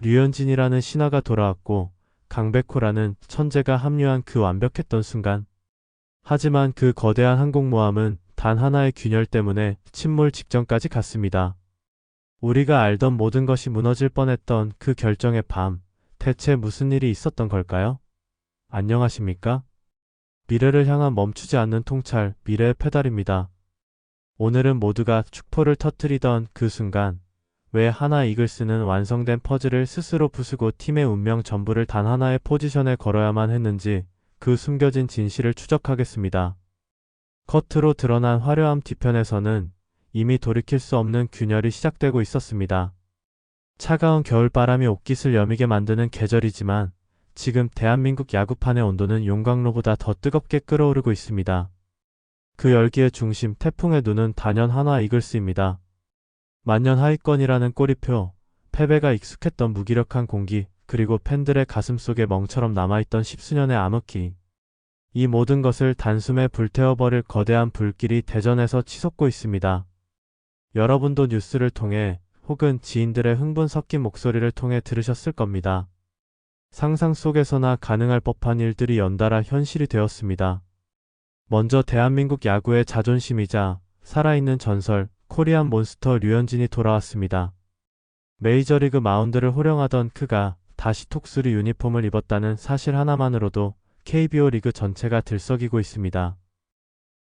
류현진이라는 신화가 돌아왔고 강백호라는 천재가 합류한 그 완벽했던 순간. 하지만 그 거대한 항공모함은 단 하나의 균열 때문에 침몰 직전까지 갔습니다. 우리가 알던 모든 것이 무너질 뻔했던 그 결정의 밤, 대체 무슨 일이 있었던 걸까요? 안녕하십니까? 미래를 향한 멈추지 않는 통찰, 미래의 페달입니다. 오늘은 모두가 축포를 터뜨리던 그 순간, 왜 하나 이글스는 완성된 퍼즐을 스스로 부수고 팀의 운명 전부를 단 하나의 포지션에 걸어야만 했는지 그 숨겨진 진실을 추적하겠습니다. 겉으로 드러난 화려함 뒤편에서는 이미 돌이킬 수 없는 균열이 시작되고 있었습니다. 차가운 겨울바람이 옷깃을 여미게 만드는 계절이지만 지금 대한민국 야구판의 온도는 용광로보다 더 뜨겁게 끓어오르고 있습니다. 그 열기의 중심 태풍의 눈은 단연 하나 이글스입니다. 만년 하위권이라는 꼬리표, 패배가 익숙했던 무기력한 공기, 그리고 팬들의 가슴속에 멍처럼 남아있던 십수년의 암흑기. 이 모든 것을 단숨에 불태워버릴 거대한 불길이 대전에서 치솟고 있습니다. 여러분도 뉴스를 통해 혹은 지인들의 흥분 섞인 목소리를 통해 들으셨을 겁니다. 상상 속에서나 가능할 법한 일들이 연달아 현실이 되었습니다. 먼저 대한민국 야구의 자존심이자 살아있는 전설 코리안 몬스터 류현진이 돌아왔습니다. 메이저리그 마운드를 호령하던 그가 다시 톡수리 유니폼을 입었다는 사실 하나만으로도 KBO 리그 전체가 들썩이고 있습니다.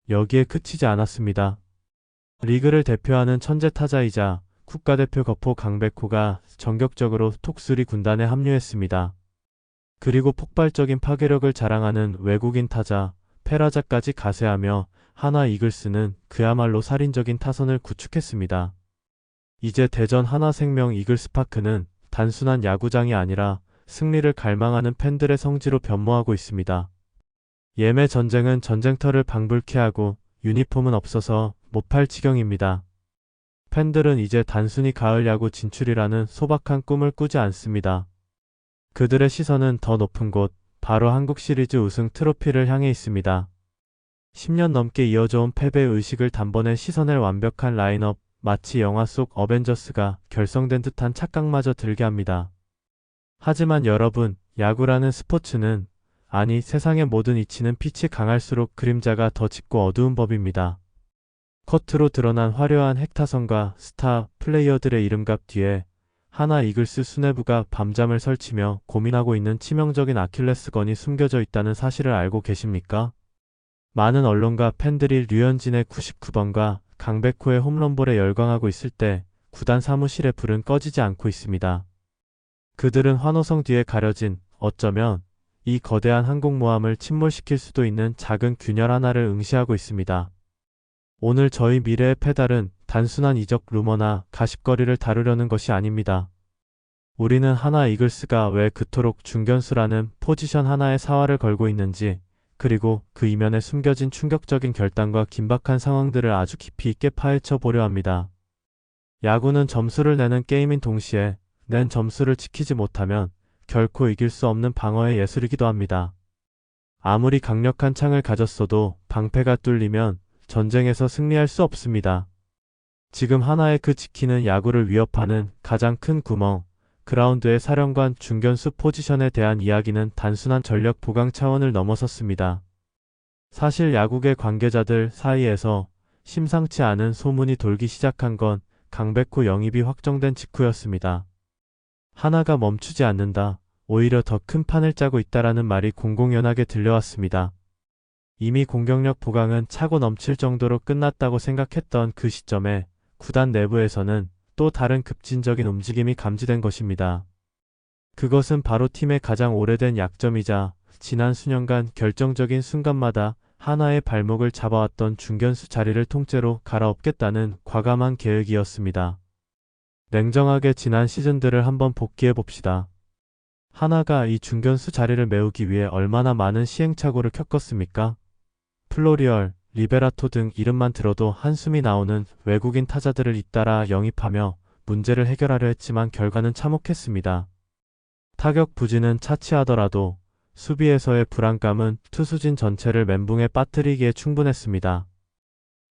여기에 그치지 않았습니다. 리그를 대표하는 천재 타자이자 국가대표 거포 강백호가 전격적으로 톡수리 군단에 합류했습니다. 그리고 폭발적인 파괴력을 자랑하는 외국인 타자 페라자까지 가세하며 하나 이글스는 그야말로 살인적인 타선을 구축했습니다. 이제 대전 하나생명 이글스파크는 단순한 야구장이 아니라 승리를 갈망하는 팬들의 성지로 변모하고 있습니다. 예매 전쟁은 전쟁터를 방불케 하고 유니폼은 없어서 못 팔 지경입니다. 팬들은 이제 단순히 가을 야구 진출이라는 소박한 꿈을 꾸지 않습니다. 그들의 시선은 더 높은 곳, 바로 한국 시리즈 우승 트로피를 향해 있습니다. 10년 넘게 이어져온 패배 의식을 단번에 씻어낼 완벽한 라인업, 마치 영화 속 어벤져스가 결성된 듯한 착각마저 들게 합니다. 하지만 여러분, 야구라는 스포츠는, 아니 세상의 모든 이치는 빛이 강할수록 그림자가 더 짙고 어두운 법입니다. 겉으로 드러난 화려한 핵타선과 스타 플레이어들의 이름값 뒤에 하나 이글스 수뇌부가 밤잠을 설치며 고민하고 있는 치명적인 아킬레스건이 숨겨져 있다는 사실을 알고 계십니까? 많은 언론과 팬들이 류현진의 99번과 강백호의 홈런볼에 열광하고 있을 때 구단 사무실의 불은 꺼지지 않고 있습니다. 그들은 환호성 뒤에 가려진 어쩌면 이 거대한 항공모함을 침몰시킬 수도 있는 작은 균열 하나를 응시하고 있습니다. 오늘 저희 미래의 페달은 단순한 이적 루머나 가십거리를 다루려는 것이 아닙니다. 우리는 하나 이글스가 왜 그토록 중견수라는 포지션 하나에 사활을 걸고 있는지, 그리고 그 이면에 숨겨진 충격적인 결단과 긴박한 상황들을 아주 깊이 있게 파헤쳐 보려 합니다. 야구는 점수를 내는 게임인 동시에 낸 점수를 지키지 못하면 결코 이길 수 없는 방어의 예술이기도 합니다. 아무리 강력한 창을 가졌어도 방패가 뚫리면 전쟁에서 승리할 수 없습니다. 지금 하나의 그 지키는 야구를 위협하는 가장 큰 구멍, 그라운드의 사령관 중견수 포지션에 대한 이야기는 단순한 전력 보강 차원을 넘어섰습니다. 사실 야구계 관계자들 사이에서 심상치 않은 소문이 돌기 시작한 건 강백호 영입이 확정된 직후였습니다. 하나가 멈추지 않는다, 오히려 더 큰 판을 짜고 있다라는 말이 공공연하게 들려왔습니다. 이미 공격력 보강은 차고 넘칠 정도로 끝났다고 생각했던 그 시점에 구단 내부에서는 또 다른 급진적인 움직임이 감지된 것입니다. 그것은 바로 팀의 가장 오래된 약점이자 지난 수년간 결정적인 순간마다 하나의 발목을 잡아왔던 중견수 자리를 통째로 갈아엎겠다는 과감한 계획이었습니다. 냉정하게 지난 시즌들을 한번 복기해 봅시다. 하나가 이 중견수 자리를 메우기 위해 얼마나 많은 시행착오를 겪었습니까? 플로리얼, 리베라토 등 이름만 들어도 한숨이 나오는 외국인 타자들을 잇따라 영입하며 문제를 해결하려 했지만 결과는 참혹했습니다. 타격 부진은 차치하더라도 수비에서의 불안감은 투수진 전체를 멘붕에 빠뜨리기에 충분했습니다.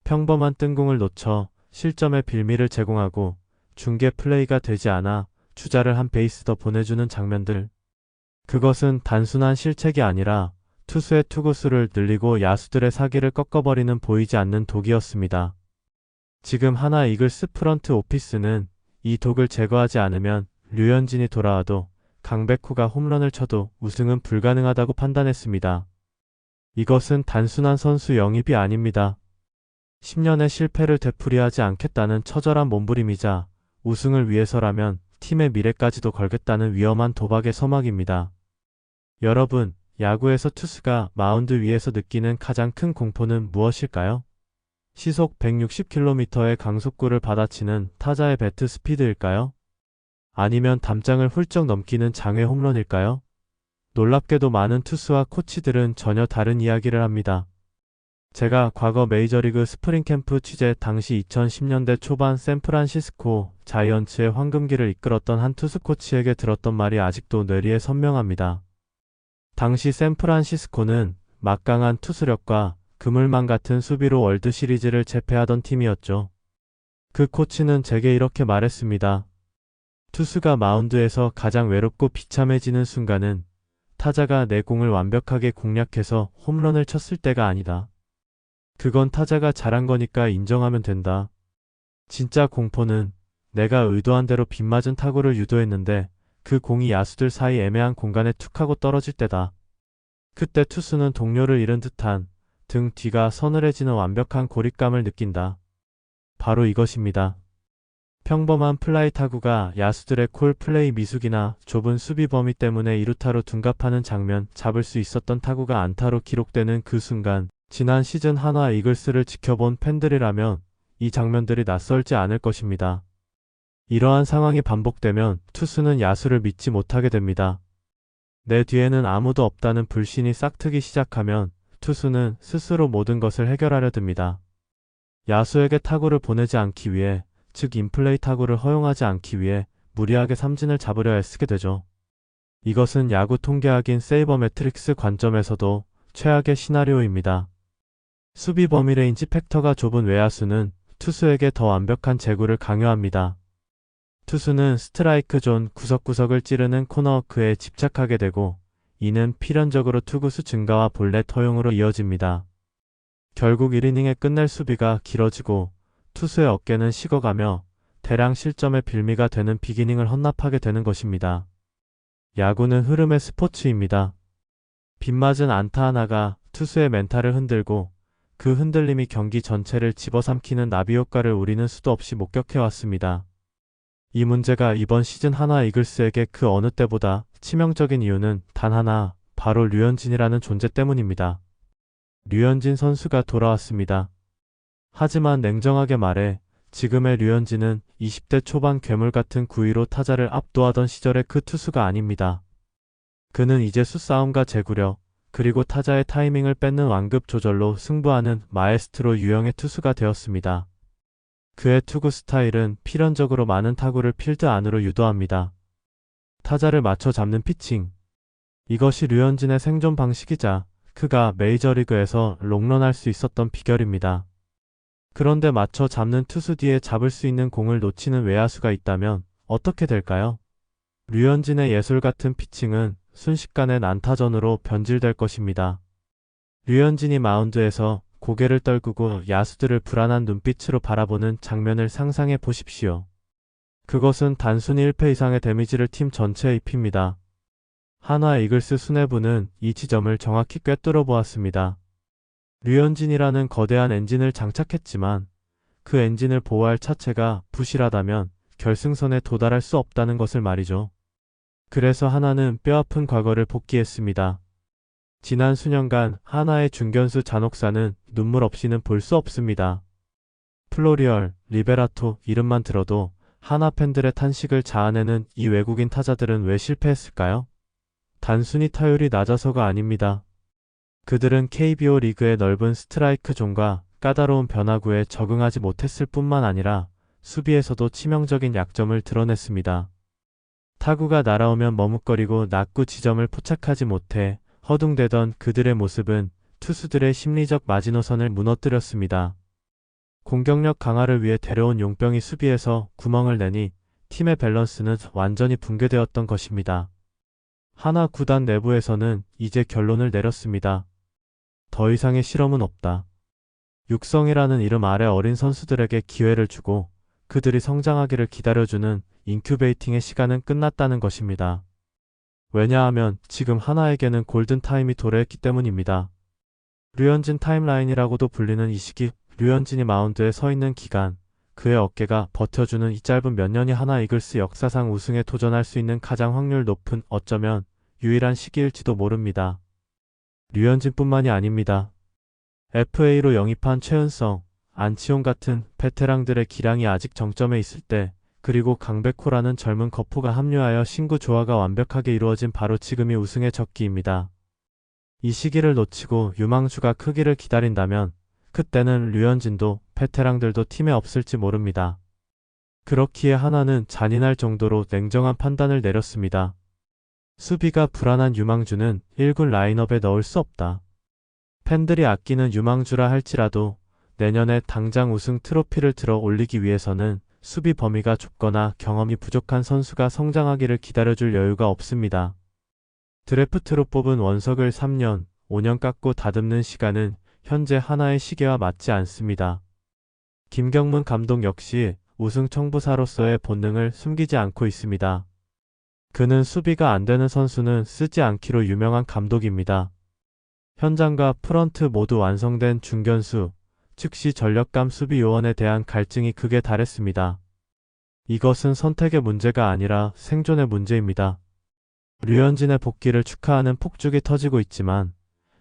평범한 뜬공을 놓쳐 실점의 빌미를 제공하고 중계 플레이가 되지 않아 주자를 한 베이스 더 보내주는 장면들. 그것은 단순한 실책이 아니라 투수의 투구수를 늘리고 야수들의 사기를 꺾어버리는 보이지 않는 독이었습니다. 지금 하나 이글스 프런트 오피스는 이 독을 제거하지 않으면 류현진이 돌아와도 강백호가 홈런을 쳐도 우승은 불가능하다고 판단했습니다. 이것은 단순한 선수 영입이 아닙니다. 10년의 실패를 되풀이하지 않겠다는 처절한 몸부림이자 우승을 위해서라면 팀의 미래까지도 걸겠다는 위험한 도박의 서막입니다. 여러분, 야구에서 투수가 마운드 위에서 느끼는 가장 큰 공포는 무엇일까요? 시속 160km의 강속구를 받아치는 타자의 배트 스피드일까요? 아니면 담장을 훌쩍 넘기는 장외 홈런일까요? 놀랍게도 많은 투수와 코치들은 전혀 다른 이야기를 합니다. 제가 과거 메이저리그 스프링캠프 취재 당시 2010년대 초반 샌프란시스코 자이언츠의 황금기를 이끌었던 한 투수 코치에게 들었던 말이 아직도 뇌리에 선명합니다. 당시 샌프란시스코는 막강한 투수력과 그물망 같은 수비로 월드시리즈를 제패하던 팀이었죠. 그 코치는 제게 이렇게 말했습니다. 투수가 마운드에서 가장 외롭고 비참해지는 순간은 타자가 내 공을 완벽하게 공략해서 홈런을 쳤을 때가 아니다. 그건 타자가 잘한 거니까 인정하면 된다. 진짜 공포는 내가 의도한 대로 빗맞은 타구를 유도했는데 그 공이 야수들 사이 애매한 공간에 툭 하고 떨어질 때다. 그때 투수는 동료를 잃은 듯한 등 뒤가 서늘해지는 완벽한 고립감을 느낀다. 바로 이것입니다. 평범한 플라이 타구가 야수들의 콜 플레이 미숙이나 좁은 수비 범위 때문에 2루타로 둔갑하는 장면, 잡을 수 있었던 타구가 안타로 기록되는 그 순간, 지난 시즌 한화 이글스를 지켜본 팬들이라면 이 장면들이 낯설지 않을 것입니다. 이러한 상황이 반복되면 투수는 야수를 믿지 못하게 됩니다. 내 뒤에는 아무도 없다는 불신이 싹트기 시작하면 투수는 스스로 모든 것을 해결하려 듭니다. 야수에게 타구를 보내지 않기 위해, 즉 인플레이 타구를 허용하지 않기 위해 무리하게 삼진을 잡으려 애쓰게 되죠. 이것은 야구 통계학인 세이버 매트릭스 관점에서도 최악의 시나리오입니다. 수비 범위 레인지 팩터가 좁은 외야수는 투수에게 더 완벽한 제구를 강요합니다. 투수는 스트라이크 존 구석구석을 찌르는 코너워크에 집착하게 되고 이는 필연적으로 투구수 증가와 볼넷 허용으로 이어집니다. 결국 1이닝에 끝낼 수비가 길어지고 투수의 어깨는 식어가며 대량 실점의 빌미가 되는 비기닝을 헌납하게 되는 것입니다. 야구는 흐름의 스포츠입니다. 빗맞은 안타 하나가 투수의 멘탈을 흔들고 그 흔들림이 경기 전체를 집어삼키는 나비 효과를 우리는 수도 없이 목격해왔습니다. 이 문제가 이번 시즌 한화 이글스에게 그 어느 때보다 치명적인 이유는 단 하나, 바로 류현진이라는 존재 때문입니다. 류현진 선수가 돌아왔습니다. 하지만 냉정하게 말해 지금의 류현진은 20대 초반 괴물 같은 구위로 타자를 압도하던 시절의 그 투수가 아닙니다. 그는 이제 수싸움과 제구력, 그리고 타자의 타이밍을 뺏는 완급 조절로 승부하는 마에스트로 유형의 투수가 되었습니다. 그의 투구 스타일은 필연적으로 많은 타구를 필드 안으로 유도합니다. 타자를 맞춰 잡는 피칭. 이것이 류현진의 생존 방식이자 그가 메이저리그에서 롱런할 수 있었던 비결입니다. 그런데 맞춰 잡는 투수 뒤에 잡을 수 있는 공을 놓치는 외야수가 있다면 어떻게 될까요? 류현진의 예술 같은 피칭은 순식간에 난타전으로 변질될 것입니다. 류현진이 마운드에서 고개를 떨구고 야수들을 불안한 눈빛으로 바라보는 장면을 상상해 보십시오. 그것은 단순히 1패 이상의 데미지를 팀 전체에 입힙니다. 한화 이글스 수뇌부는 이 지점을 정확히 꿰뚫어 보았습니다. 류현진이라는 거대한 엔진을 장착했지만 그 엔진을 보호할 차체가 부실하다면 결승선에 도달할 수 없다는 것을 말이죠. 그래서 한화는 뼈아픈 과거를 복기했습니다. 지난 수년간 한화의 중견수 잔혹사는 눈물 없이는 볼 수 없습니다. 플로리얼, 리베라토 이름만 들어도 한화 팬들의 탄식을 자아내는 이 외국인 타자들은 왜 실패했을까요? 단순히 타율이 낮아서가 아닙니다. 그들은 KBO 리그의 넓은 스트라이크 존과 까다로운 변화구에 적응하지 못했을 뿐만 아니라 수비에서도 치명적인 약점을 드러냈습니다. 타구가 날아오면 머뭇거리고 낙구 지점을 포착하지 못해 허둥대던 그들의 모습은 투수들의 심리적 마지노선을 무너뜨렸습니다. 공격력 강화를 위해 데려온 용병이 수비에서 구멍을 내니 팀의 밸런스는 완전히 붕괴되었던 것입니다. 하나 구단 내부에서는 이제 결론을 내렸습니다. 더 이상의 실험은 없다. 육성이라는 이름 아래 어린 선수들에게 기회를 주고 그들이 성장하기를 기다려주는 인큐베이팅의 시간은 끝났다는 것입니다. 왜냐하면 지금 하나에게는 골든타임이 도래했기 때문입니다. 류현진 타임라인이라고도 불리는 이 시기, 류현진이 마운드에 서 있는 기간, 그의 어깨가 버텨주는 이 짧은 몇 년이 하나 이글스 역사상 우승에 도전할 수 있는 가장 확률 높은, 어쩌면 유일한 시기일지도 모릅니다. 류현진뿐만이 아닙니다. FA로 영입한 최은성, 안치홍 같은 베테랑들의 기량이 아직 정점에 있을 때, 그리고 강백호라는 젊은 거포가 합류하여 신구 조화가 완벽하게 이루어진 바로 지금이 우승의 적기입니다. 이 시기를 놓치고 유망주가 크기를 기다린다면 그때는 류현진도 베테랑들도 팀에 없을지 모릅니다. 그렇기에 하나는 잔인할 정도로 냉정한 판단을 내렸습니다. 수비가 불안한 유망주는 1군 라인업에 넣을 수 없다. 팬들이 아끼는 유망주라 할지라도 내년에 당장 우승 트로피를 들어 올리기 위해서는 수비 범위가 좁거나 경험이 부족한 선수가 성장하기를 기다려줄 여유가 없습니다. 드래프트로 뽑은 원석을 3년, 5년 깎고 다듬는 시간은 현재 하나의 시계와 맞지 않습니다. 김경문 감독 역시 우승 청부사로서의 본능을 숨기지 않고 있습니다. 그는 수비가 안 되는 선수는 쓰지 않기로 유명한 감독입니다. 현장과 프런트 모두 완성된 중견수, 즉시 전력감 수비 요원에 대한 갈증이 극에 달했습니다. 이것은 선택의 문제가 아니라 생존의 문제입니다. 류현진의 복귀를 축하하는 폭죽이 터지고 있지만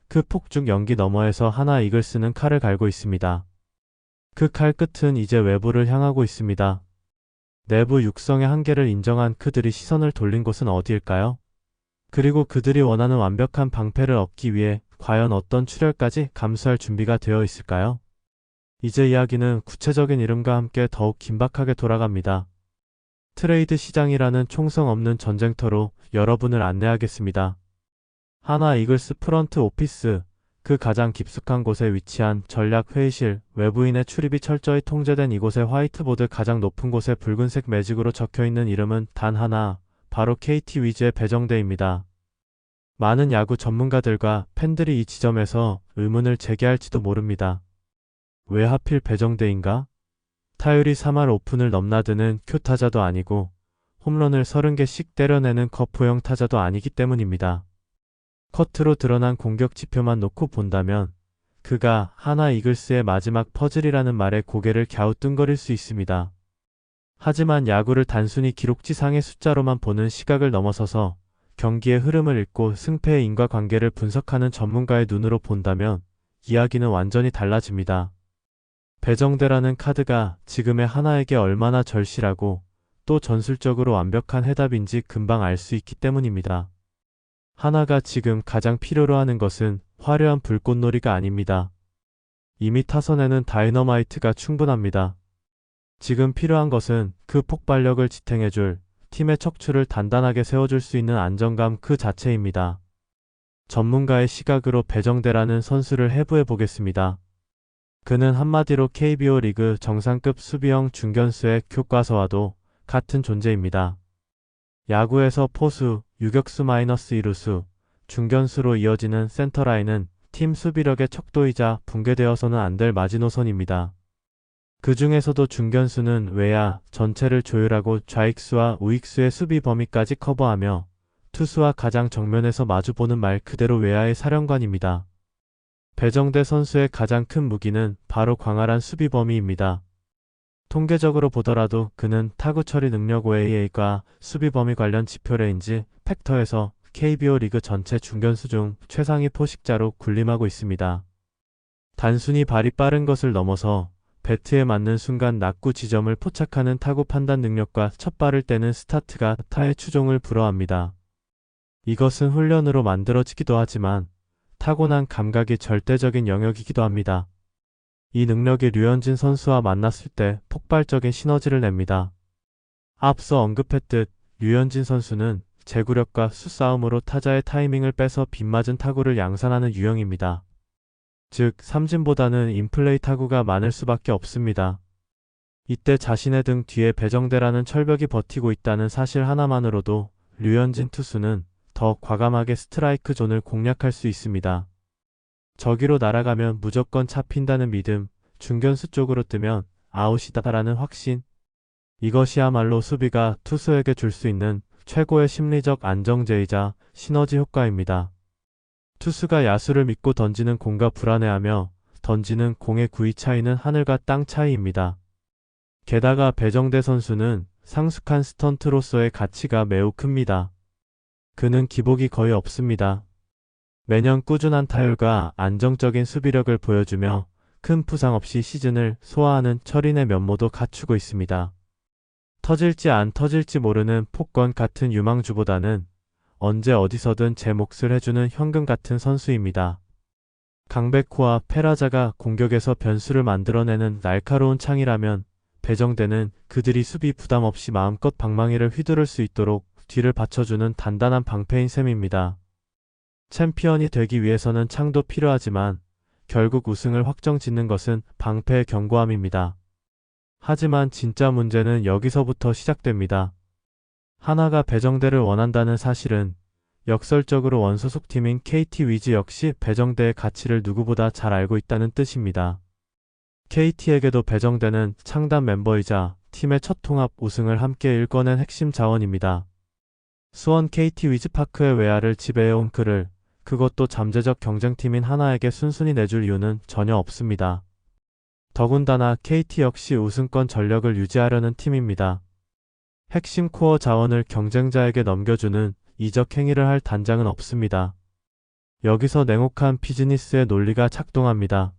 그 폭죽 연기 너머에서 하나 이글스는 칼을 갈고 있습니다. 그 칼 끝은 이제 외부를 향하고 있습니다. 내부 육성의 한계를 인정한 그들이 시선을 돌린 곳은 어디일까요? 그리고 그들이 원하는 완벽한 방패를 얻기 위해 과연 어떤 출혈까지 감수할 준비가 되어 있을까요? 이제 이야기는 구체적인 이름과 함께 더욱 긴박하게 돌아갑니다. 트레이드 시장이라는 총성 없는 전쟁터로 여러분을 안내하겠습니다. 하나 이글스 프런트 오피스, 그 가장 깊숙한 곳에 위치한 전략 회의실, 외부인의 출입이 철저히 통제된 이곳의 화이트보드 가장 높은 곳에 붉은색 매직으로 적혀있는 이름은 단 하나, 바로 KT 위즈의 배정대입니다. 많은 야구 전문가들과 팬들이 이 지점에서 의문을 제기할지도 모릅니다. 왜 하필 배정대인가? 타율이 3할 오픈을 넘나드는 큐타자도 아니고 홈런을 30개씩 때려내는 거포형 타자도 아니기 때문입니다. 커트로 드러난 공격 지표만 놓고 본다면 그가 하나 이글스의 마지막 퍼즐이라는 말에 고개를 갸우뚱거릴 수 있습니다. 하지만 야구를 단순히 기록지상의 숫자로만 보는 시각을 넘어서서 경기의 흐름을 읽고 승패의 인과관계를 분석하는 전문가의 눈으로 본다면 이야기는 완전히 달라집니다. 배정대라는 카드가 지금의 하나에게 얼마나 절실하고 또 전술적으로 완벽한 해답인지 금방 알 수 있기 때문입니다. 하나가 지금 가장 필요로 하는 것은 화려한 불꽃놀이가 아닙니다. 이미 타선에는 다이너마이트가 충분합니다. 지금 필요한 것은 그 폭발력을 지탱해줄, 팀의 척추를 단단하게 세워줄 수 있는 안정감 그 자체입니다. 전문가의 시각으로 배정대라는 선수를 해부해 보겠습니다. 그는 한마디로 KBO 리그 정상급 수비형 중견수의 교과서와도 같은 존재입니다. 야구에서 포수, 유격수 -1루수, 중견수로 이어지는 센터라인은 팀 수비력의 척도이자 붕괴되어서는 안 될 마지노선입니다. 그 중에서도 중견수는 외야 전체를 조율하고 좌익수와 우익수의 수비 범위까지 커버하며 투수와 가장 정면에서 마주보는 말 그대로 외야의 사령관입니다. 배정대 선수의 가장 큰 무기는 바로 광활한 수비 범위입니다. 통계적으로 보더라도 그는 타구 처리 능력 OAA과 수비 범위 관련 지표 레인지 팩터에서 KBO 리그 전체 중견수 중 최상위 포식자로 군림하고 있습니다. 단순히 발이 빠른 것을 넘어서 배트에 맞는 순간 낙구 지점을 포착하는 타구 판단 능력과 첫 발을 떼는 스타트가 타의 추종을 불허합니다. 이것은 훈련으로 만들어지기도 하지만 타고난 감각이 절대적인 영역이기도 합니다. 이 능력이 류현진 선수와 만났을 때 폭발적인 시너지를 냅니다. 앞서 언급했듯 류현진 선수는 제구력과 수싸움으로 타자의 타이밍을 빼서 빗맞은 타구를 양산하는 유형입니다. 즉 삼진보다는 인플레이 타구가 많을 수밖에 없습니다. 이때 자신의 등 뒤에 배정대라는 철벽이 버티고 있다는 사실 하나만으로도 류현진 투수는 더 과감하게 스트라이크 존을 공략할 수 있습니다. 저기로 날아가면 무조건 잡힌다는 믿음, 중견수 쪽으로 뜨면 아웃이다라는 확신. 이것이야말로 수비가 투수에게 줄 수 있는 최고의 심리적 안정제이자 시너지 효과입니다. 투수가 야수를 믿고 던지는 공과 불안해하며 던지는 공의 구위 차이는 하늘과 땅 차이입니다. 게다가 배정대 선수는 상숙한 스턴트로서의 가치가 매우 큽니다. 그는 기복이 거의 없습니다. 매년 꾸준한 타율과 안정적인 수비력을 보여주며 큰 부상 없이 시즌을 소화하는 철인의 면모도 갖추고 있습니다. 터질지 안 터질지 모르는 폭권 같은 유망주보다는 언제 어디서든 제 몫을 해주는 현금 같은 선수입니다. 강백호와 페라자가 공격에서 변수를 만들어내는 날카로운 창이라면 배정대는 그들이 수비 부담 없이 마음껏 방망이를 휘두를 수 있도록 뒤를 받쳐주는 단단한 방패인 셈입니다. 챔피언이 되기 위해서는 창도 필요하지만 결국 우승을 확정짓는 것은 방패의 견고함입니다. 하지만 진짜 문제는 여기서부터 시작됩니다. 하나가 배정대를 원한다는 사실은 역설적으로 원소속 팀인 KT 위즈 역시 배정대의 가치를 누구보다 잘 알고 있다는 뜻입니다. KT에게도 배정대는 창단 멤버이자 팀의 첫 통합 우승을 함께 일궈낸 핵심 자원입니다. 수원 KT 위즈파크의 외야를 지배해온 그를 그것도 잠재적 경쟁팀인 하나에게 순순히 내줄 이유는 전혀 없습니다. 더군다나 KT 역시 우승권 전력을 유지하려는 팀입니다. 핵심 코어 자원을 경쟁자에게 넘겨주는 이적 행위를 할 단장은 없습니다. 여기서 냉혹한 비즈니스의 논리가 작동합니다.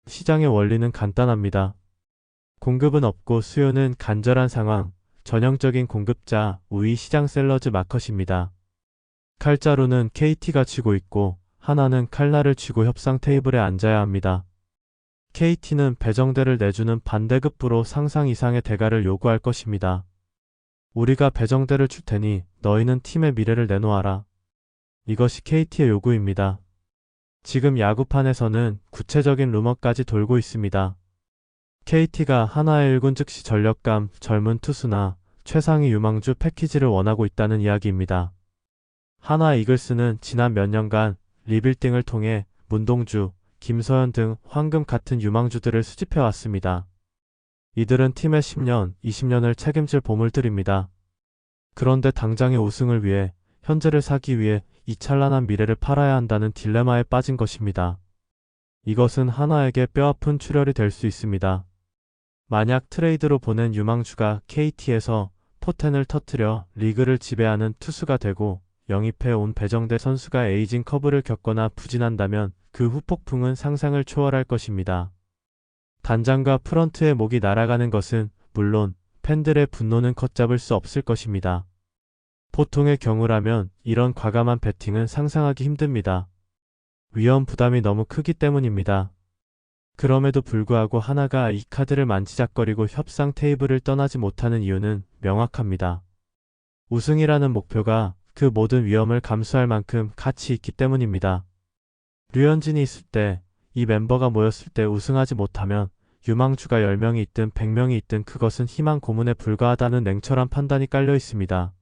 시장의 원리는 간단합니다. 공급은 없고 수요는 간절한 상황, 전형적인 공급자, 우위 시장 셀러즈 마켓입니다. 칼자루는 KT가 쥐고 있고 하나는 칼날을 쥐고 협상 테이블에 앉아야 합니다. KT는 배정대를 내주는 반대급부로 상상 이상의 대가를 요구할 것입니다. 우리가 배정대를 줄 테니 너희는 팀의 미래를 내놓아라. 이것이 KT의 요구입니다. 지금 야구판에서는 구체적인 루머까지 돌고 있습니다. KT가 하나의 일군 즉시 전력감, 젊은 투수나 최상위 유망주 패키지를 원하고 있다는 이야기입니다. 하나 이글스는 지난 몇 년간 리빌딩을 통해 문동주, 김서현 등 황금 같은 유망주들을 수집해왔습니다. 이들은 팀의 10년, 20년을 책임질 보물들입니다. 그런데 당장의 우승을 위해 현재를 사기 위해 이 찬란한 미래를 팔아야 한다는 딜레마에 빠진 것입니다. 이것은 하나에게 뼈아픈 출혈이 될 수 있습니다. 만약 트레이드로 보낸 유망주가 KT에서 포텐을 터뜨려 리그를 지배하는 투수가 되고 영입해 온 배정대 선수가 에이징 커브를 겪거나 부진한다면 그 후폭풍은 상상을 초월할 것입니다. 단장과 프런트의 목이 날아가는 것은 물론 팬들의 분노는 걷잡을 수 없을 것입니다. 보통의 경우라면 이런 과감한 배팅은 상상하기 힘듭니다. 위험 부담이 너무 크기 때문입니다. 그럼에도 불구하고 하나가 이 카드를 만지작거리고 협상 테이블을 떠나지 못하는 이유는 명확합니다. 우승이라는 목표가 그 모든 위험을 감수할 만큼 가치 있기 때문입니다. 류현진이 있을 때, 이 멤버가 모였을 때 우승하지 못하면 유망주가 10명이 있든 100명이 있든 그것은 희망 고문에 불과하다는 냉철한 판단이 깔려 있습니다.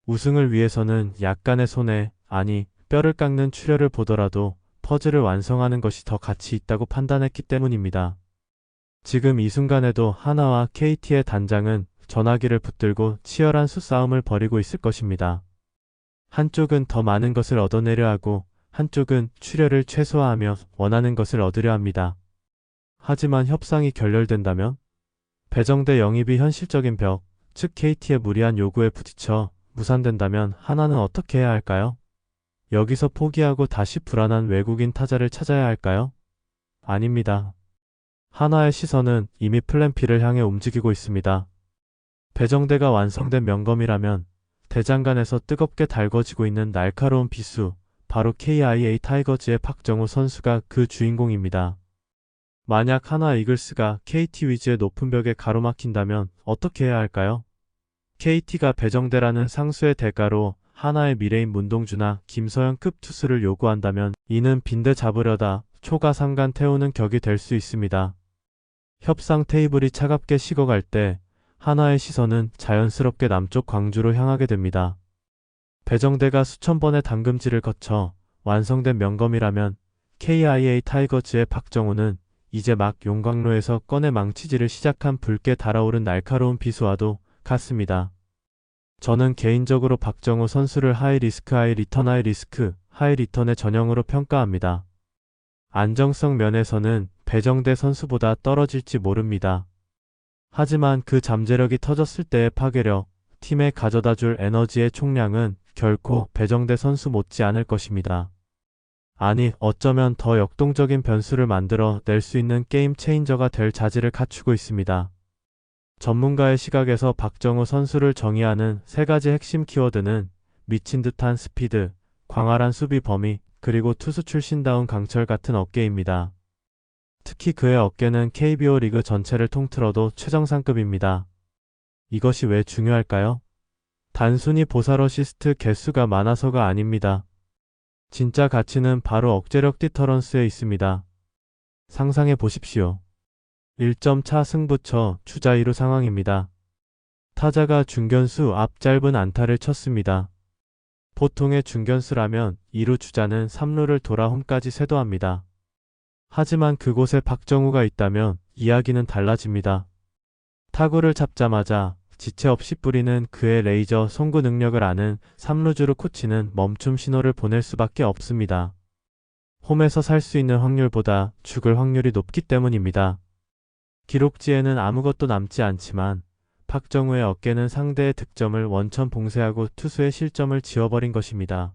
우승을 위해서는 약간의 손해, 아니 뼈를 깎는 출혈을 보더라도 퍼즐을 완성하는 것이 더 가치 있다고 판단했기 때문입니다. 지금 이 순간에도 하나와 KT의 단장은 전화기를 붙들고 치열한 수싸움을 벌이고 있을 것입니다. 한쪽은 더 많은 것을 얻어내려 하고 한쪽은 출혈을 최소화하며 원하는 것을 얻으려 합니다. 하지만 협상이 결렬된다면 배정대 영입이 현실적인 벽, 즉 KT의 무리한 요구에 부딪혀 무산된다면 하나는 어떻게 해야 할까요? 여기서 포기하고 다시 불안한 외국인 타자를 찾아야 할까요? 아닙니다. 하나의 시선은 이미 플랜 B를 향해 움직이고 있습니다. 배정대가 완성된 명검이라면 대장간에서 뜨겁게 달궈지고 있는 날카로운 비수, 바로 KIA 타이거즈의 박정우 선수가 그 주인공입니다. 만약 하나 이글스가 KT 위즈의 높은 벽에 가로막힌다면 어떻게 해야 할까요? KT가 배정대라는 상수의 대가로 하나의 미래인 문동주나 김서현급 투수를 요구한다면 이는 빈대 잡으려다 초가 상간 태우는 격이 될 수 있습니다. 협상 테이블이 차갑게 식어갈 때 하나의 시선은 자연스럽게 남쪽 광주로 향하게 됩니다. 배정대가 수천 번의 담금질을 거쳐 완성된 명검이라면 KIA 타이거즈의 박정우는 이제 막 용광로에서 꺼내 망치질을 시작한 붉게 달아오른 날카로운 비수와도 같습니다. 저는 개인적으로 박정우 선수를 하이리스크 하이리턴 하이리스크 하이리턴의 전형으로 평가합니다. 안정성 면에서는 배정대 선수보다 떨어질지 모릅니다. 하지만 그 잠재력이 터졌을 때의 파괴력, 팀에 가져다줄 에너지의 총량은 결코 배정대 선수 못지 않을 것입니다. 아니, 어쩌면 더 역동적인 변수를 만들어 낼 수 있는 게임 체인저가 될 자질을 갖추고 있습니다. 전문가의 시각에서 박정우 선수를 정의하는 세 가지 핵심 키워드는 미친 듯한 스피드, 광활한 수비 범위, 그리고 투수 출신다운 강철 같은 어깨입니다. 특히 그의 어깨는 KBO 리그 전체를 통틀어도 최정상급입니다. 이것이 왜 중요할까요? 단순히 보살 어시스트 개수가 많아서가 아닙니다. 진짜 가치는 바로 억제력 디터런스에 있습니다. 상상해 보십시오. 1점 차 승부처 주자 2루 상황입니다. 타자가 중견수 앞 짧은 안타를 쳤습니다. 보통의 중견수라면 2루 주자는 3루를 돌아 홈까지 쇄도합니다. 하지만 그곳에 박정우가 있다면 이야기는 달라집니다. 타구를 잡자마자 지체 없이 뿌리는 그의 레이저 송구 능력을 아는 3루주루 코치는 멈춤 신호를 보낼 수밖에 없습니다. 홈에서 살 수 있는 확률보다 죽을 확률이 높기 때문입니다. 기록지에는 아무것도 남지 않지만 박정우의 어깨는 상대의 득점을 원천 봉쇄하고 투수의 실점을 지워버린 것입니다.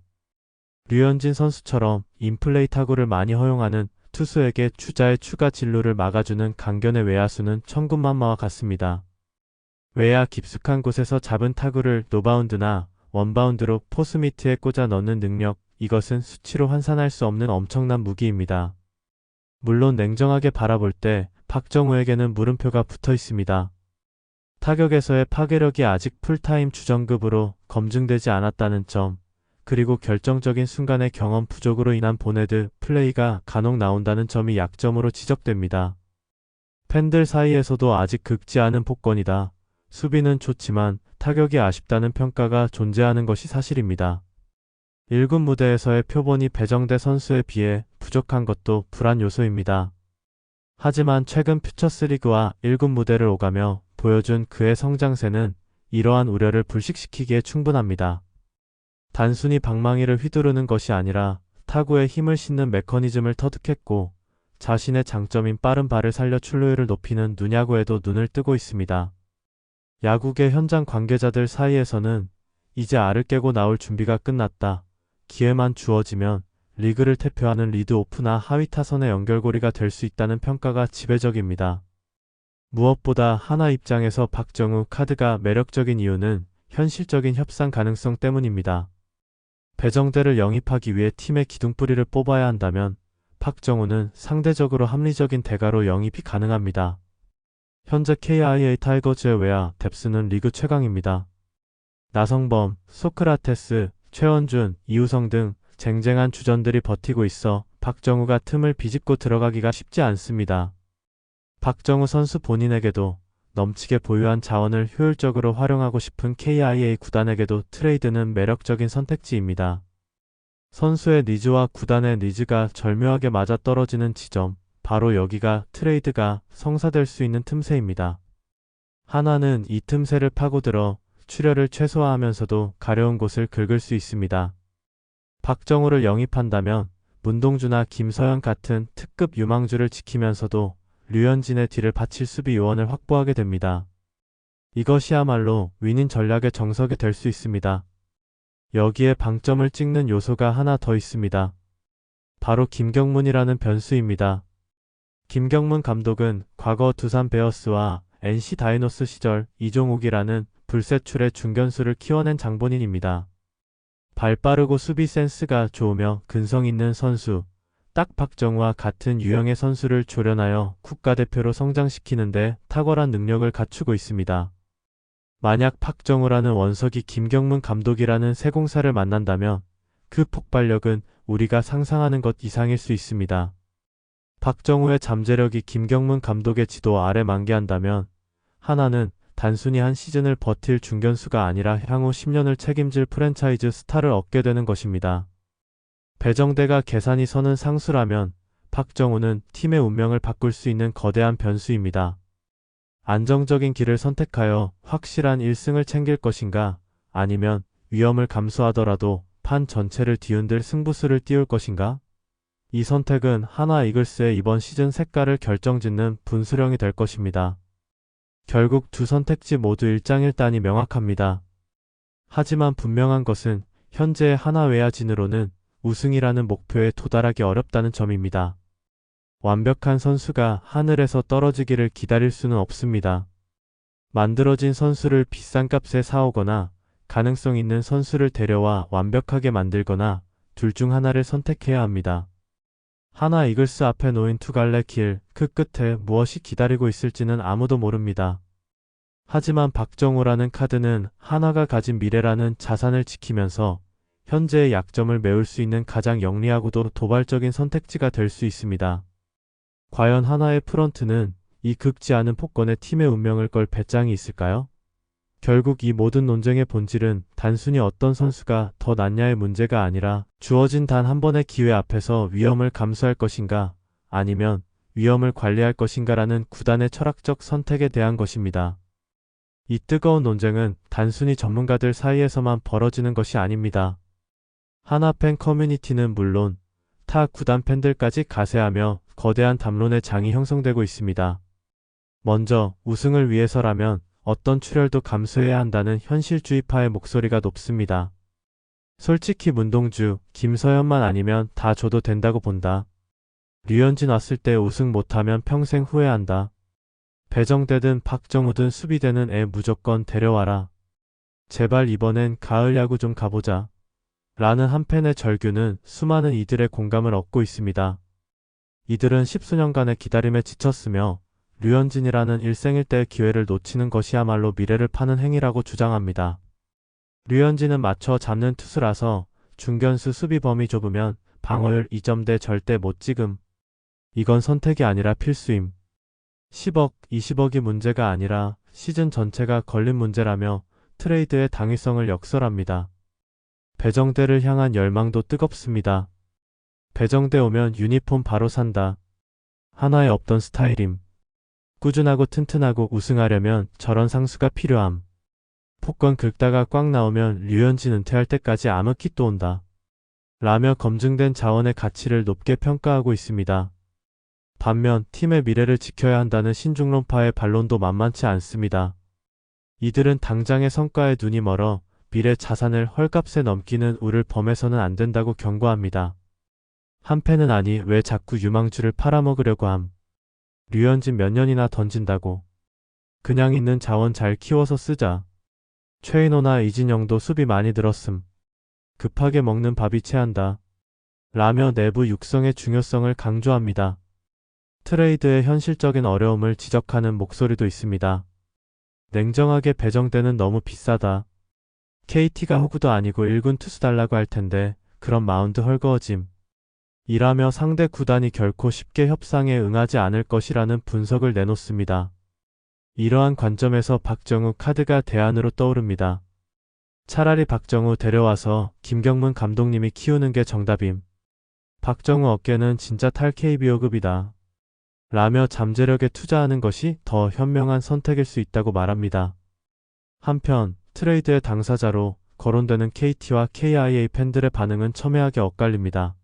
류현진 선수처럼 인플레이 타구를 많이 허용하는 투수에게 주자의 추가 진루를 막아주는 강견의 외야수는 천군만마와 같습니다. 외야 깊숙한 곳에서 잡은 타구를 노바운드나 원바운드로 포수 미트에 꽂아 넣는 능력, 이것은 수치로 환산할 수 없는 엄청난 무기입니다. 물론 냉정하게 바라볼 때 박정우에게는 물음표가 붙어 있습니다. 타격에서의 파괴력이 아직 풀타임 주전급으로 검증되지 않았다는 점, 그리고 결정적인 순간의 경험 부족으로 인한 보네드 플레이가 간혹 나온다는 점이 약점으로 지적됩니다. 팬들 사이에서도 아직 극지 않은 폭권이다. 수비는 좋지만 타격이 아쉽다는 평가가 존재하는 것이 사실입니다. 1군 무대에서의 표본이 배정대 선수에 비해 부족한 것도 불안 요소입니다. 하지만 최근 퓨처스리그와 1군 무대를 오가며 보여준 그의 성장세는 이러한 우려를 불식시키기에 충분합니다. 단순히 방망이를 휘두르는 것이 아니라 타구에 힘을 싣는 메커니즘을 터득했고 자신의 장점인 빠른 발을 살려 출루율을 높이는 누냐고에도 눈을 뜨고 있습니다. 야구계 현장 관계자들 사이에서는 이제 알을 깨고 나올 준비가 끝났다. 기회만 주어지면 리그를 대표하는 리드오프나 하위 타선의 연결고리가 될 수 있다는 평가가 지배적입니다. 무엇보다 하나 입장에서 박정우 카드가 매력적인 이유는 현실적인 협상 가능성 때문입니다. 배정대를 영입하기 위해 팀의 기둥뿌리를 뽑아야 한다면 박정우는 상대적으로 합리적인 대가로 영입이 가능합니다. 현재 KIA 타이거즈의 외야 뎁스는 리그 최강입니다. 나성범, 소크라테스, 최원준, 이우성 등 쟁쟁한 주전들이 버티고 있어 박정우가 틈을 비집고 들어가기가 쉽지 않습니다. 박정우 선수 본인에게도 넘치게 보유한 자원을 효율적으로 활용하고 싶은 KIA 구단에게도 트레이드는 매력적인 선택지입니다. 선수의 니즈와 구단의 니즈가 절묘하게 맞아떨어지는 지점, 바로 여기가 트레이드가 성사될 수 있는 틈새입니다. 하나는 이 틈새를 파고들어 출혈을 최소화하면서도 가려운 곳을 긁을 수 있습니다. 박정우를 영입한다면 문동주나 김서현 같은 특급 유망주를 지키면서도 류현진의 뒤를 바칠 수비 요원을 확보하게 됩니다. 이것이야말로 윈인 전략의 정석이 될 수 있습니다. 여기에 방점을 찍는 요소가 하나 더 있습니다. 바로 김경문이라는 변수입니다. 김경문 감독은 과거 두산 베어스와 NC 다이노스 시절 이종욱이라는 불세출의 중견수를 키워낸 장본인입니다. 발 빠르고 수비 센스가 좋으며 근성 있는 선수, 딱 박정우와 같은 유형의 선수를 조련하여 국가대표로 성장시키는데 탁월한 능력을 갖추고 있습니다. 만약 박정우라는 원석이 김경문 감독이라는 세공사를 만난다면 그 폭발력은 우리가 상상하는 것 이상일 수 있습니다. 박정우의 잠재력이 김경문 감독의 지도 아래 만개한다면 하나는 단순히 한 시즌을 버틸 중견수가 아니라 향후 10년을 책임질 프랜차이즈 스타를 얻게 되는 것입니다. 배정대가 계산이 서는 상수라면 박정우는 팀의 운명을 바꿀 수 있는 거대한 변수입니다. 안정적인 길을 선택하여 확실한 1승을 챙길 것인가, 아니면 위험을 감수하더라도 판 전체를 뒤흔들 승부수를 띄울 것인가? 이 선택은 하나 이글스의 이번 시즌 색깔을 결정짓는 분수령이 될 것입니다. 결국 두 선택지 모두 일장일단이 명확합니다. 하지만 분명한 것은 현재의 하나 외야진으로는 우승이라는 목표에 도달하기 어렵다는 점입니다. 완벽한 선수가 하늘에서 떨어지기를 기다릴 수는 없습니다. 만들어진 선수를 비싼 값에 사오거나 가능성 있는 선수를 데려와 완벽하게 만들거나 둘 중 하나를 선택해야 합니다. 하나 이글스 앞에 놓인 두 갈래 길, 그 끝에 무엇이 기다리고 있을지는 아무도 모릅니다. 하지만 박정우라는 카드는 하나가 가진 미래라는 자산을 지키면서 현재의 약점을 메울 수 있는 가장 영리하고도 도발적인 선택지가 될 수 있습니다. 과연 하나의 프런트는 이 긁지 않은 폭권에 팀의 운명을 걸 배짱이 있을까요? 결국 이 모든 논쟁의 본질은 단순히 어떤 선수가 더 낫냐의 문제가 아니라 주어진 단 한 번의 기회 앞에서 위험을 감수할 것인가, 아니면 위험을 관리할 것인가라는 구단의 철학적 선택에 대한 것입니다. 이 뜨거운 논쟁은 단순히 전문가들 사이에서만 벌어지는 것이 아닙니다. 하나 팬 커뮤니티는 물론 타 구단 팬들까지 가세하며 거대한 담론의 장이 형성되고 있습니다. 먼저 우승을 위해서라면 어떤 출혈도 감수해야 한다는 현실주의파의 목소리가 높습니다. 솔직히 문동주, 김서현만 아니면 다 줘도 된다고 본다. 류현진 왔을 때 우승 못하면 평생 후회한다. 배정대든 박정우든 수비되는 애 무조건 데려와라. 제발 이번엔 가을 야구 좀 가보자. 라는 한 팬의 절규는 수많은 이들의 공감을 얻고 있습니다. 이들은 십수년간의 기다림에 지쳤으며 류현진이라는 일생일대의 기회를 놓치는 것이야말로 미래를 파는 행위라고 주장합니다. 류현진은 맞춰 잡는 투수라서 중견수 수비 범위 좁으면 방어율 2점대 절대 못 찍음. 이건 선택이 아니라 필수임. 10억, 20억이 문제가 아니라 시즌 전체가 걸린 문제라며 트레이드의 당위성을 역설합니다. 배정대를 향한 열망도 뜨겁습니다. 배정대 오면 유니폼 바로 산다. 하나에 없던 스타일임. 꾸준하고 튼튼하고 우승하려면 저런 상수가 필요함. 폭권 긁다가 꽉 나오면 류현진 은퇴할 때까지 암흑기 또 온다. 라며 검증된 자원의 가치를 높게 평가하고 있습니다. 반면 팀의 미래를 지켜야 한다는 신중론파의 반론도 만만치 않습니다. 이들은 당장의 성과에 눈이 멀어 미래 자산을 헐값에 넘기는 우를 범해서는 안 된다고 경고합니다. 한패는 아니 왜 자꾸 유망주를 팔아먹으려고 함. 류현진 몇 년이나 던진다고. 그냥 있는 자원 잘 키워서 쓰자. 최인호나 이진영도 수비 많이 들었음. 급하게 먹는 밥이 체한다. 라며 내부 육성의 중요성을 강조합니다. 트레이드의 현실적인 어려움을 지적하는 목소리도 있습니다. 냉정하게 배정대는 너무 비싸다. KT가 호구도 아니고 1군 투수 달라고 할 텐데 그런 마운드 헐거워짐. 이라며 상대 구단이 결코 쉽게 협상에 응하지 않을 것이라는 분석을 내놓습니다. 이러한 관점에서 박정우 카드가 대안으로 떠오릅니다. 차라리 박정우 데려와서 김경문 감독님이 키우는 게 정답임. 박정우 어깨는 진짜 탈 KBO급이다. 라며 잠재력에 투자하는 것이 더 현명한 선택일 수 있다고 말합니다. 한편 트레이드의 당사자로 거론되는 KT와 KIA 팬들의 반응은 첨예하게 엇갈립니다.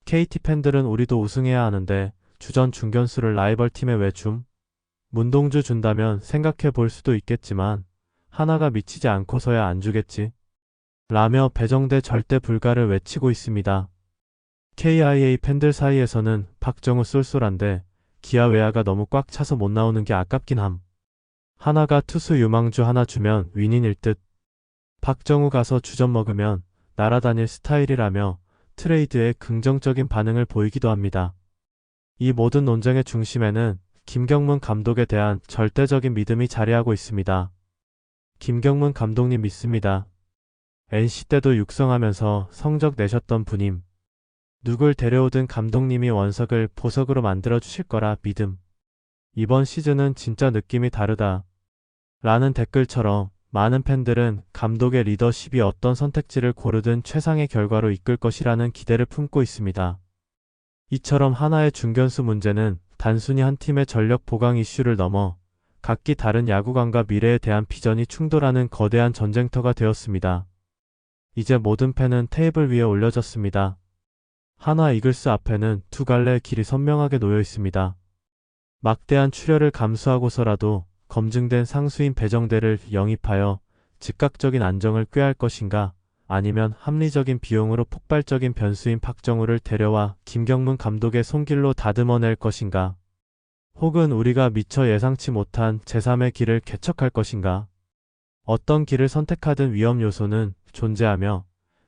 KT 팬들은 우리도 우승해야 하는데 주전 중견수를 라이벌 팀에 왜 줌? 문동주 준다면 생각해 볼 수도 있겠지만 하나가 미치지 않고서야 안 주겠지. 라며 배정대 절대 불가를 외치고 있습니다. KIA 팬들 사이에서는 박정우 쏠쏠한데 기아 외야가 너무 꽉 차서 못 나오는 게 아깝긴 함. 하나가 투수 유망주 하나 주면 윈인일 듯. 박정우 가서 주전 먹으면 날아다닐 스타일이라며 트레이드에 긍정적인 반응을 보이기도 합니다. 이 모든 논쟁의 중심에는 김경문 감독에 대한 절대적인 믿음이 자리하고 있습니다. 김경문 감독님 믿습니다. NC 때도 육성하면서 성적 내셨던 분임. 누굴 데려오든 감독님이 원석을 보석으로 만들어 주실 거라 믿음. 이번 시즌은 진짜 느낌이 다르다. 라는 댓글처럼 많은 팬들은 감독의 리더십이 어떤 선택지를 고르든 최상의 결과로 이끌 것이라는 기대를 품고 있습니다. 이처럼 하나의 중견수 문제는 단순히 한 팀의 전력 보강 이슈를 넘어 각기 다른 야구관과 미래에 대한 비전이 충돌하는 거대한 전쟁터가 되었습니다. 이제 모든 펜은 테이블 위에 올려졌습니다. 하나 이글스 앞에는 두 갈래의 길이 선명하게 놓여 있습니다. 막대한 출혈을 감수하고서라도 검증된 상수인 배정대를 영입하여 즉각적인 안정을 꾀할 것인가, 아니면 합리적인 비용으로 폭발적인 변수인 박정우를 데려와 김경문 감독의 손길로 다듬어낼 것인가, 혹은 우리가 미처 예상치 못한 제3의 길을 개척할 것인가. 어떤 길을 선택하든 위험 요소는 존재하며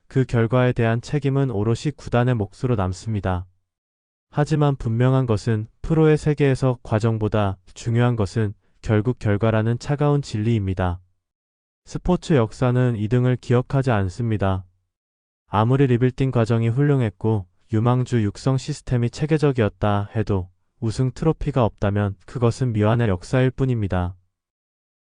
그 결과에 대한 책임은 오롯이 구단의 몫으로 남습니다. 하지만 분명한 것은 프로의 세계에서 과정보다 중요한 것은 결국 결과라는 차가운 진리입니다. 스포츠 역사는 2등을 기억하지 않습니다. 아무리 리빌딩 과정이 훌륭했고 유망주 육성 시스템이 체계적이었다 해도 우승 트로피가 없다면 그것은 미완의 역사일 뿐입니다.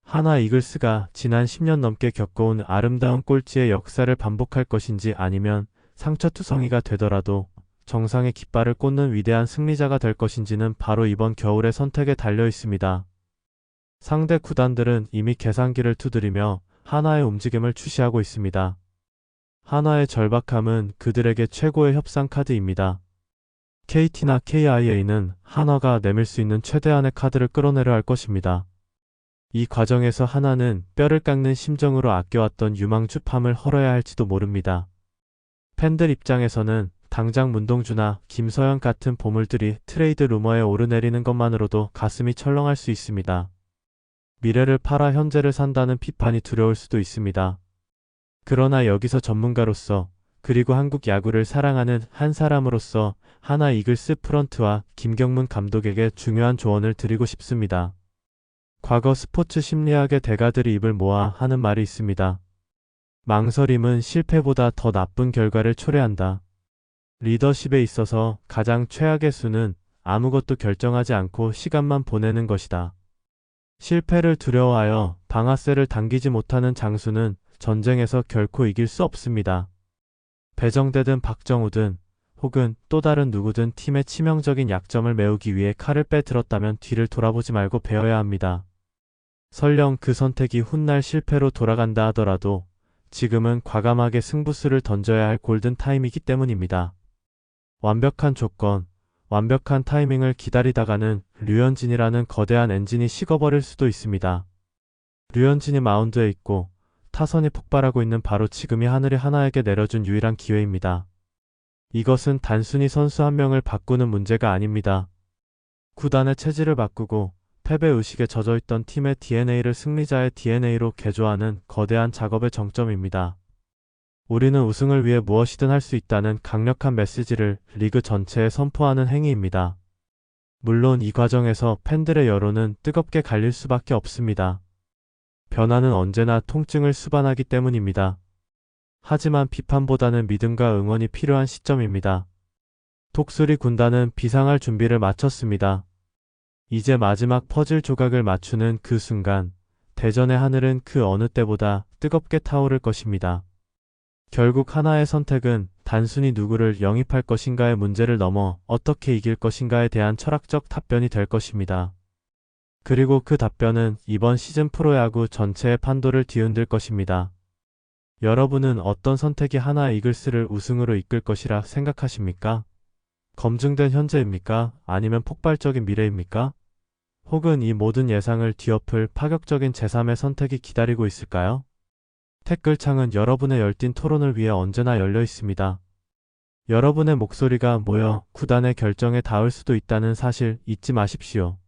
하나 이글스가 지난 10년 넘게 겪어온 아름다운 꼴찌의 역사를 반복할 것인지, 아니면 상처투성이가 되더라도 정상의 깃발을 꽂는 위대한 승리자가 될 것인지는 바로 이번 겨울의 선택에 달려 있습니다. 상대 구단들은 이미 계산기를 두드리며 하나의 움직임을 추시하고 있습니다. 하나의 절박함은 그들에게 최고의 협상 카드입니다. KT나 KIA는 하나가 내밀 수 있는 최대한의 카드를 끌어내려 할 것입니다. 이 과정에서 하나는 뼈를 깎는 심정으로 아껴왔던 유망주 팜을 헐어야 할지도 모릅니다. 팬들 입장에서는 당장 문동주나 김서현 같은 보물들이 트레이드 루머에 오르내리는 것만으로도 가슴이 철렁할 수 있습니다. 미래를 팔아 현재를 산다는 비판이 두려울 수도 있습니다. 그러나 여기서 전문가로서, 그리고 한국 야구를 사랑하는 한 사람으로서 하나 이글스 프런트와 김경문 감독에게 중요한 조언을 드리고 싶습니다. 과거 스포츠 심리학의 대가들이 입을 모아 하는 말이 있습니다. 망설임은 실패보다 더 나쁜 결과를 초래한다. 리더십에 있어서 가장 최악의 수는 아무것도 결정하지 않고 시간만 보내는 것이다. 실패를 두려워하여 방아쇠를 당기지 못하는 장수는 전쟁에서 결코 이길 수 없습니다. 배정대든 박정우든 혹은 또 다른 누구든 팀의 치명적인 약점을 메우기 위해 칼을 빼들었다면 뒤를 돌아보지 말고 베어야 합니다. 설령 그 선택이 훗날 실패로 돌아간다 하더라도 지금은 과감하게 승부수를 던져야 할 골든 타임이기 때문입니다. 완벽한 조건, 완벽한 타이밍을 기다리다가는 류현진이라는 거대한 엔진이 식어버릴 수도 있습니다. 류현진이 마운드에 있고 타선이 폭발하고 있는 바로 지금이 하늘이 하나에게 내려준 유일한 기회입니다. 이것은 단순히 선수 한 명을 바꾸는 문제가 아닙니다. 구단의 체질을 바꾸고 패배 의식에 젖어있던 팀의 DNA를 승리자의 DNA로 개조하는 거대한 작업의 정점입니다. 우리는 우승을 위해 무엇이든 할 수 있다는 강력한 메시지를 리그 전체에 선포하는 행위입니다. 물론 이 과정에서 팬들의 여론은 뜨겁게 갈릴 수밖에 없습니다. 변화는 언제나 통증을 수반하기 때문입니다. 하지만 비판보다는 믿음과 응원이 필요한 시점입니다. 독수리 군단은 비상할 준비를 마쳤습니다. 이제 마지막 퍼즐 조각을 맞추는 그 순간, 대전의 하늘은 그 어느 때보다 뜨겁게 타오를 것입니다. 결국 하나의 선택은 단순히 누구를 영입할 것인가의 문제를 넘어 어떻게 이길 것인가에 대한 철학적 답변이 될 것입니다. 그리고 그 답변은 이번 시즌 프로야구 전체의 판도를 뒤흔들 것입니다. 여러분은 어떤 선택이 하나 이글스를 우승으로 이끌 것이라 생각하십니까? 검증된 현재입니까? 아니면 폭발적인 미래입니까? 혹은 이 모든 예상을 뒤엎을 파격적인 제3의 선택이 기다리고 있을까요? 댓글창은 여러분의 열띤 토론을 위해 언제나 열려 있습니다. 여러분의 목소리가 모여 구단의 결정에 닿을 수도 있다는 사실 잊지 마십시오.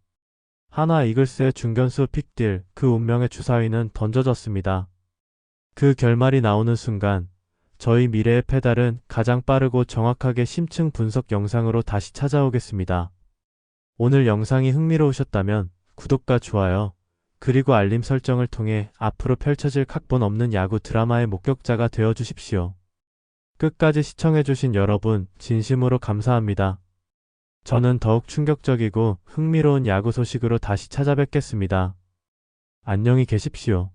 하나 이글스의 중견수 픽딜, 그 운명의 주사위는 던져졌습니다. 그 결말이 나오는 순간 저희 미래의 페달은 가장 빠르고 정확하게 심층 분석 영상으로 다시 찾아오겠습니다. 오늘 영상이 흥미로우셨다면 구독과 좋아요, 그리고 알림 설정을 통해 앞으로 펼쳐질 각본 없는 야구 드라마의 목격자가 되어 주십시오. 끝까지 시청해주신 여러분, 진심으로 감사합니다. 저는 더욱 충격적이고 흥미로운 야구 소식으로 다시 찾아뵙겠습니다. 안녕히 계십시오.